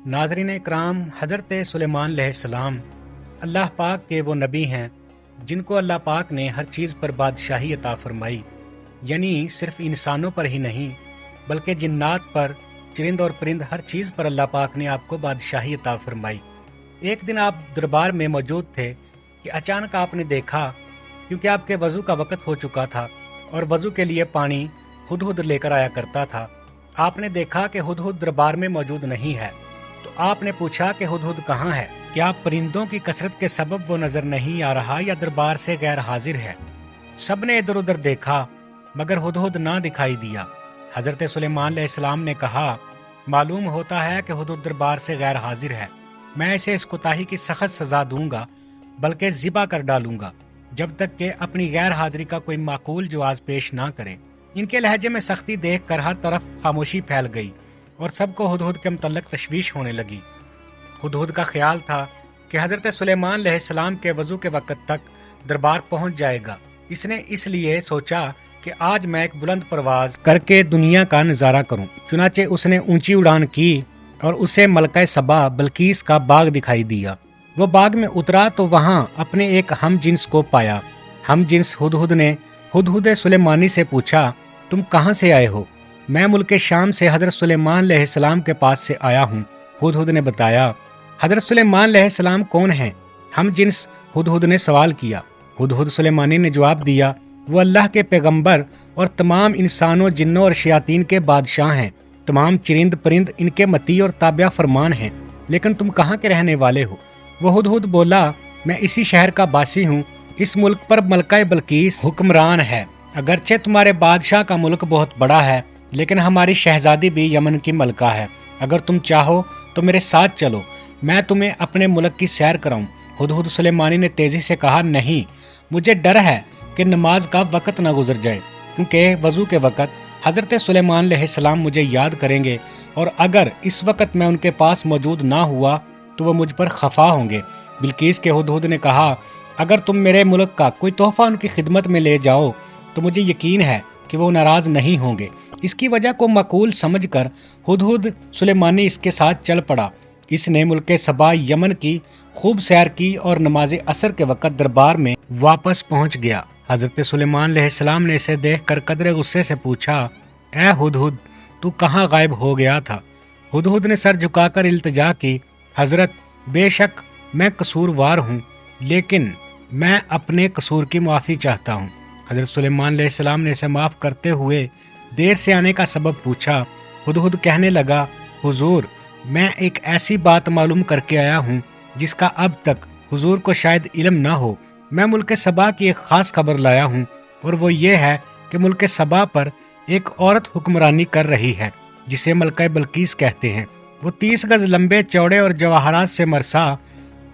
नाज़रीन इकराम, हज़रत सुलेमान अलैहिस्सलाम अल्लाह पाक के वो नबी हैं जिनको अल्लाह पाक ने हर चीज़ पर बादशाही अता फरमाई। यानी सिर्फ इंसानों पर ही नहीं बल्कि जिन्नात पर, चरिंद और परिंद, हर चीज़ पर अल्लाह पाक ने आपको बादशाही अता फरमाई। एक दिन आप दरबार में मौजूद थे कि अचानक आपने देखा, क्योंकि आपके वज़ू का वक़्त हो चुका था और वज़ू के लिए पानी हुदहुद लेकर आया करता था, आपने देखा कि हुदहुद दरबार में मौजूद नहीं है। तो आपने पूछा कि हुदहुद कहाँ है? क्या परिंदों की कसरत के सबब वो नजर नहीं आ रहा या दरबार से गैर हाजिर है? सबने इधर उधर देखा मगर हुदहुद ना दिखाई दिया। हजरत सुलेमान अलैहिस्सलाम ने कहा, मालूम होता है कि हुदहुद दरबार से गैर हाजिर है। मैं इसे इस कोताही की सख्त सजा दूंगा, बल्कि ज़िबा कर डालूंगा, जब तक कि अपनी गैर हाजिरी का कोई माकूल जवाब पेश ना करे। इनके लहजे में सख्ती देख कर हर तरफ खामोशी फैल गई और सबको हुदहुद के मुतल्लिक तशवीश होने लगी। हुदहुद का ख्याल था कि हज़रत सुलेमान अलैहिस्सलाम के वज़ू के वक़्त तक दरबार पहुंच जाएगा। इसने इसलिए सोचा कि आज मैं एक बुलंद परवाज़ करके दुनिया का नज़ारा करूं। चुनाचे उसने ऊंची उड़ान की और उसे मलका सबा बल्कीस का बाग दिखाई दिया। वो बाग में उतरा तो वहाँ अपने एक हम जिन्स को पाया। हम जिन्स हुदहुद ने हुदहुद सुलेमानी से पूछा, तुम कहाँ से आए हो? मैं मुल्क शाम से हज़रत सुलेमान अलैहिस्सलाम के पास से आया हूँ, हुदहुद ने बताया। हज़रत सुलेमान अलैहिस्सलाम कौन हैं? हम जिन्स हुदहुद ने सवाल किया। हुदहुद सुलेमानी ने जवाब दिया, वो अल्लाह के पैगंबर और तमाम इंसानों, जिन्नों और शयातीन के बादशाह हैं। तमाम चरिंद परिंद इनके मती और ताबिया फरमान हैं। लेकिन तुम कहाँ के रहने वाले हो? वो हुदहुद बोला, मैं इसी शहर का बासी हूँ। इस मुल्क पर मलका बल्कीस हुक्मरान है। अगरचे तुम्हारे बादशाह का मुल्क बहुत बड़ा है, लेकिन हमारी शहजादी भी यमन की मलका है। अगर तुम चाहो तो मेरे साथ चलो, मैं तुम्हें अपने मुल्क की सैर कराऊं। हुदहुद सुलेमानी ने तेजी से कहा, नहीं, मुझे डर है कि नमाज का वक़्त न गुजर जाए, क्योंकि वज़ू के वक़्त हज़रत सुलेमान अलैहिस्सलाम मुझे याद करेंगे और अगर इस वक़्त मैं उनके पास मौजूद ना हुआ तो वो मुझ पर खफा होंगे। बिल्कीस के हुदहुद ने कहा, अगर तुम मेरे मुल्क का कोई तोहफ़ा उनकी खिदमत में ले जाओ तो मुझे यकीन है कि वो नाराज़ नहीं होंगे। इसकी वजह को माकूल समझकर हुदहुद सुलेमानी इसके साथ चल पड़ा। इसने मुल्क सबा यमन की खूब सैर की और नमाज असर के वक़्त दरबार में वापस पहुंच गया। हज़रत सुलेमान अलैहिस्सलाम ने इसे देखकर कदरे गुस्से से पूछा, ए हुदहुद, तू कहाँ गायब हो गया था? हुदहुद ने सर झुकाकर इल्तिजा की, हज़रत, बेशक मैं कसूरवार हूँ, लेकिन मैं अपने कसूर की माफ़ी चाहता हूँ। हज़रत सुलेमान अलैहिस्सलाम ने इसे माफ़ करते हुए देर से आने का सबब पूछा। हुदहुद कहने लगा, हुजूर, मैं एक ऐसी बात मालूम करके आया हूँ जिसका अब तक हुजूर को शायद इल्म ना हो। मैं मुल्क सबा की एक ख़ास खबर लाया हूँ और वो ये है कि मुल्क सबा पर एक औरत हुक्मरानी कर रही है जिसे मलका बल्कीस कहते हैं। वो 30 गज लंबे चौड़े और जवाहरात से मरसा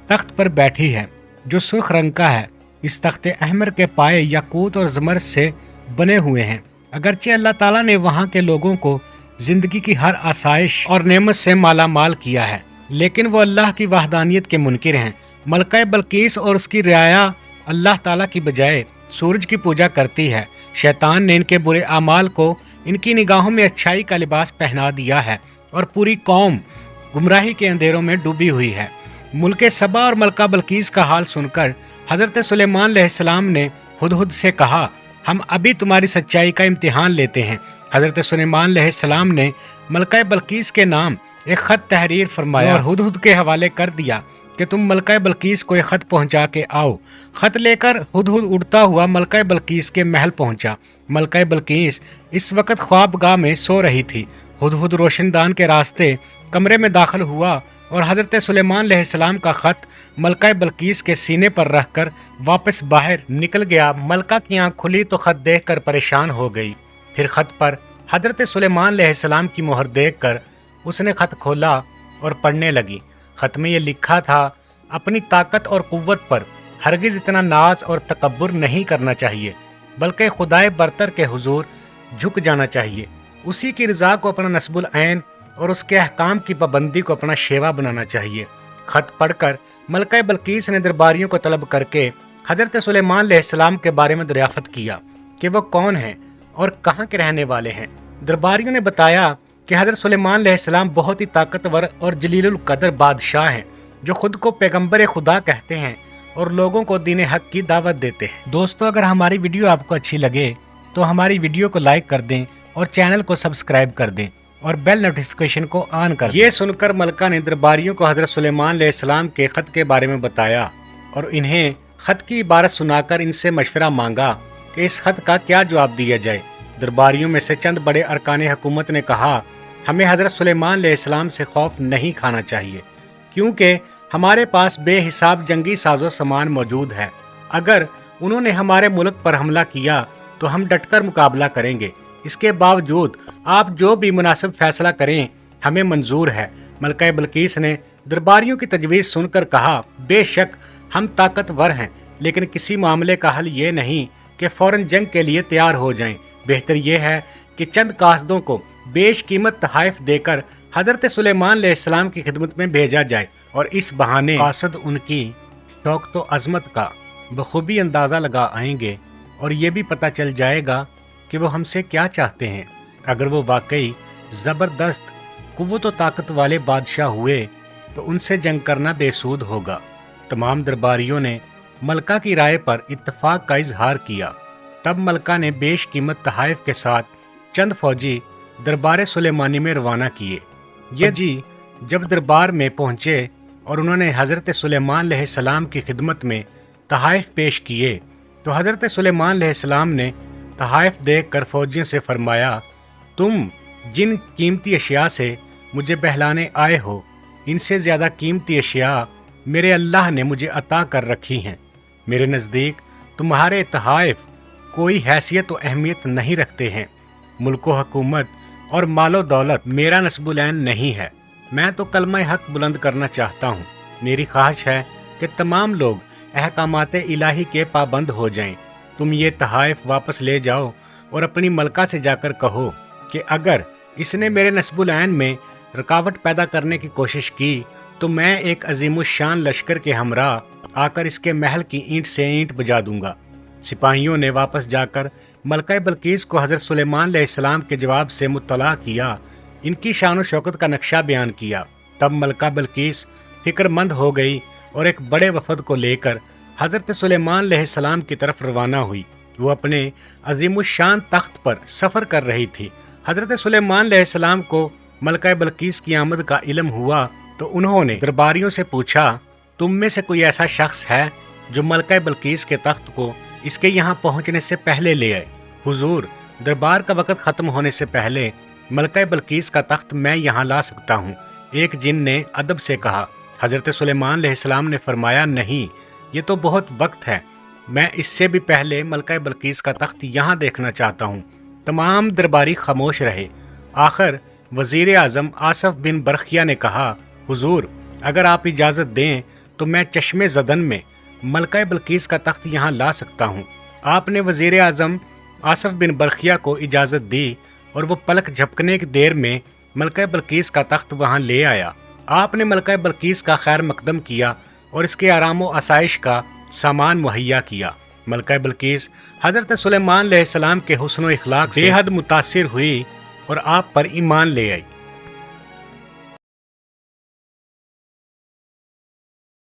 तख्त पर बैठी है जो सुर्ख रंग का है। इस तख्ते अहमर के पाए याकूत और ज़मरद से बने हुए हैं। अगरचे अल्लाह ताला ने वहाँ के लोगों को ज़िंदगी की हर आसाइश और नेमत से माला माल किया है, लेकिन वो अल्लाह की वहदानियत के मुनकिर हैं। मलका बल्कीस और उसकी रियाया अल्लाह ताला की बजाय सूरज की पूजा करती है। शैतान ने इनके बुरे आमाल को इनकी निगाहों में अच्छाई का लिबास पहना दिया है और पूरी कौम गुमराही के अंधेरों में डूबी हुई है। मुल्क सबा और मलका बल्कीस का हाल सुनकर हज़रत सुलेमान अलैहिस्सलाम ने हुदहुद से कहा, हम अभी तुम्हारी सच्चाई का इम्तिहान लेते हैं। हज़रत सुलेमान अलैहिस्सलाम ने मलका बल्कीस के नाम एक ख़त तहरीर फरमाया और हुदहुद के हवाले कर दिया कि तुम मलका बल्कीस को एक ख़त पहुंचा के आओ। ख़त लेकर हुदहुद उड़ता हुआ मलका बल्कीस के महल पहुंचा। मलका बल्कीस इस वक्त ख्वाबगाह में सो रही थी। हुदहुद रोशनदान के रास्ते कमरे में दाखिल हुआ और हज़रत सुलेमान अलैहिस्सलाम का ख़त मलका बल्कीस के सीने पर रखकर वापस बाहर निकल गया। मलका की आँख खुली तो ख़त देखकर परेशान हो गई। फिर ख़त पर हज़रत सुलेमान अलैहिस्सलाम की मोहर देखकर उसने ख़त खोला और पढ़ने लगी। ख़त में ये लिखा था, अपनी ताकत और क़ुव्वत पर हरगिज़ इतना नाज और तकब्बुर नहीं करना चाहिए, बल्कि खुदाए बरतर के हुजूर झुक जाना चाहिए। उसी की रज़ा को अपना नस्बुल ऐन और उसके अहकाम की पाबंदी को अपना शेवा बनाना चाहिए। ख़त पढ़कर मलका बल्कीस ने दरबारियों को तलब करके हज़रत सुलेमान अलैहिस्सलाम के बारे में दरियाफ़त किया कि वह कौन हैं और कहाँ के रहने वाले हैं। दरबारियों ने बताया کہ حضرت سلیمان علیہ السلام بہت ہی طاقتور اور جلیل القدر بادشاہ ہیں جو خود کو پیغمبر خدا کہتے ہیں اور لوگوں کو دین حق کی دعوت دیتے ہیں۔ دوستو، اگر ہماری ویڈیو آپ کو اچھی لگے تو ہماری ویڈیو کو لائک کر دیں اور چینل کو سبسکرائب کر دیں اور بیل نوٹیفیکیشن کو آن کر دیں۔ یہ سن کر ملکہ نے درباریوں کو حضرت سلیمان علیہ السلام کے خط کے بارے میں بتایا اور انہیں خط کی عبارت سنا کر ان سے مشورہ مانگا کہ اس خط کا کیا جواب دیا جائے۔ درباریوں میں سے چند بڑے ارکان حکومت نے کہا، ہمیں حضرت سلیمان علیہ السلام سے خوف نہیں کھانا چاہیے کیونکہ ہمارے پاس بے حساب جنگی ساز و سامان موجود ہے۔ اگر انہوں نے ہمارے ملک پر حملہ کیا تو ہم ڈٹ کر مقابلہ کریں گے۔ اس کے باوجود آپ جو بھی مناسب فیصلہ کریں ہمیں منظور ہے۔ ملکہ بلقیس نے درباریوں کی تجویز سن کر کہا، بے شک ہم طاقتور ہیں، لیکن کسی معاملے کا حل یہ نہیں کہ فوراً جنگ کے لیے تیار ہو جائیں۔ بہتر یہ ہے کہ چند قاصدوں کو بیش قیمت تحائف دے کر حضرت سلیمان علیہ السلام کی خدمت میں بھیجا جائے اور اس بہانے قاصد ان کی شوق و عظمت کا بخوبی اندازہ لگا آئیں گے اور یہ بھی پتہ چل جائے گا کہ وہ ہم سے کیا چاہتے ہیں۔ اگر وہ واقعی زبردست قوت و طاقت والے بادشاہ ہوئے تو ان سے جنگ کرنا بے سود ہوگا۔ تمام درباریوں نے ملکہ کی رائے پر اتفاق کا اظہار کیا۔ تب ملکہ نے بیش قیمت تحائف کے ساتھ چند فوجی دربار سلیمانی میں روانہ کیے۔ یہ جب دربار میں پہنچے اور انہوں نے حضرت سلیمان علیہ السلام کی خدمت میں تحائف پیش کیے تو حضرت سلیمان علیہ السلام نے تحائف دیکھ کر فوجیوں سے فرمایا، تم جن قیمتی اشیاء سے مجھے بہلانے آئے ہو ان سے زیادہ قیمتی اشیاء میرے اللہ نے مجھے عطا کر رکھی ہیں۔ میرے نزدیک تمہارے تحائف کوئی حیثیت و اہمیت نہیں رکھتے ہیں۔ ملک و حکومت اور مال و دولت میرا نصب العین نہیں ہے۔ میں تو کلمہ حق بلند کرنا چاہتا ہوں۔ میری خواہش ہے کہ تمام لوگ احکامات الہی کے پابند ہو جائیں۔ تم یہ تحائف واپس لے جاؤ اور اپنی ملکہ سے جا کر کہو کہ اگر اس نے میرے نصب العین میں رکاوٹ پیدا کرنے کی کوشش کی تو میں ایک عظیم الشان لشکر کے ہمراہ آ کر اس کے محل کی اینٹ سے اینٹ بجا دوں گا۔ سپاہیوں نے واپس جا کر ملکہ بلقیس کو حضرت سلیمان علیہ السلام کے جواب سے مطلع کیا، ان کی شان و شوکت کا نقشہ بیان کیا۔ تب ملکہ بلقیس فکر مند ہو گئی اور ایک بڑے وفد کو لے کر حضرت سلیمان علیہ السلام کی طرف روانہ ہوئی۔ وہ اپنے عظیم الشان تخت پر سفر کر رہی تھی۔ حضرت سلیمان علیہ السلام کو ملکہ بلقیس کی آمد کا علم ہوا تو انہوں نے درباریوں سے پوچھا، تم میں سے کوئی ایسا شخص ہے جو ملکہ بلقیس کے تخت کو اس کے یہاں پہنچنے سے پہلے لے آئے؟ حضور، دربار کا وقت ختم ہونے سے پہلے ملکہ بلقیس کا تخت میں یہاں لا سکتا ہوں، ایک جن نے ادب سے کہا۔ حضرت سلیمان علیہ السلام نے فرمایا، نہیں، یہ تو بہت وقت ہے، میں اس سے بھی پہلے ملکہ بلقیس کا تخت یہاں دیکھنا چاہتا ہوں۔ تمام درباری خاموش رہے۔ آخر وزیر اعظم آصف بن برخیہ نے کہا، حضور، اگر آپ اجازت دیں تو میں چشم زدن میں ملکہ بلقیس کا تخت یہاں لا سکتا ہوں۔ آپ نے وزیر اعظم آصف بن برخیہ کو اجازت دی اور وہ پلک جھپکنے کی دیر میں ملکہ بلقیس کا تخت وہاں لے آیا۔ آپ نے ملکہ بلقیس کا خیر مقدم کیا اور اس کے آرام و آسائش کا سامان مہیا کیا۔ ملکہ بلقیس حضرت سلیمان علیہ السلام کے حسن و اخلاق سے بے حد متاثر ہوئی اور آپ پر ایمان لے آئی۔